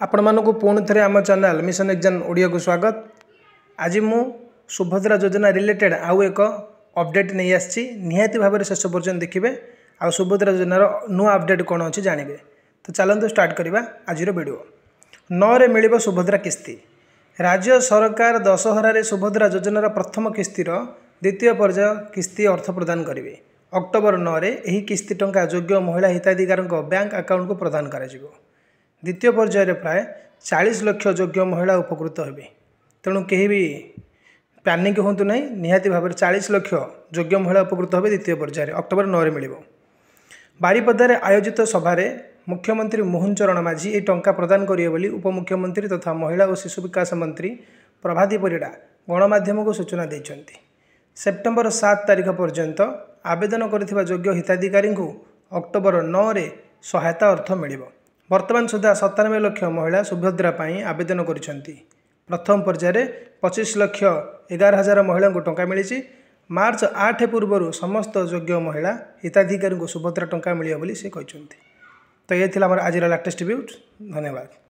आपण मानक पुणी थे आम चैनल मिशन एग्जाम ओडिया को स्वागत। आज मु सुभद्रा योजना रिलेटेड आउ एक अपडेट नहीं आसी निहाती भाव में शेष पर्यटन देखिए आ सुभद्रा योजनार नुआ अपडेट कौन अच्छी जानवे। तो चलते स्टार्ट करवा आज वीडियो। 9 रे मिलिबो सुभद्रा किस्ती। राज्य सरकार दशहरा सुभद्रा योजनार प्रथम किस्तीर द्वितीय पर्याय किस्ती अर्थ प्रदान करेंगे। अक्टोबर 9 रे एही किस्ती टंका योग्य महिला हिताधिकारी बैंक अकाउंट को प्रदान करा। द्वितीय पर्यायर प्राय 40 लाख योग्य महिला उपकृत हेबे। तेणु कहीं भी पैनिक हूँ ना, निहाती भाव 40 लाख योग्य महिला उपकृत हे द्वितीय पर्यायर अक्टोबर 9 रे मिलिबो। बारिपदार आयोजित सभार मुख्यमंत्री मोहन चरण माझी ये टंका प्रदान करेंगे बोली उपमुख्यमंत्री तथा महिला और शिशु विकास मंत्री प्रभाती परिड़ा गणमाध्यम को सूचना देइछन्ति। सेप्टेम्बर 7 तारिख पर्यंत आवेदन करथिबा योग्य हिताधिकारी को अक्टोबर 9 रे सहायता अर्थ मिलिबो। वर्तमान सुधा 97 लाख महिला सुभद्रा पाई आवेदन करिसेंति। प्रथम पर्यायर 25 लाख 11,000 महिला को टंका मिली। मार्च 8 पूर्व समस्त योग्य महिला हिताधिकारी को सुभद्रा टंका मिलियो बोली से कहते। तो ये थिला हमर आज लेटेस्ट न्यूज। धन्यवाद।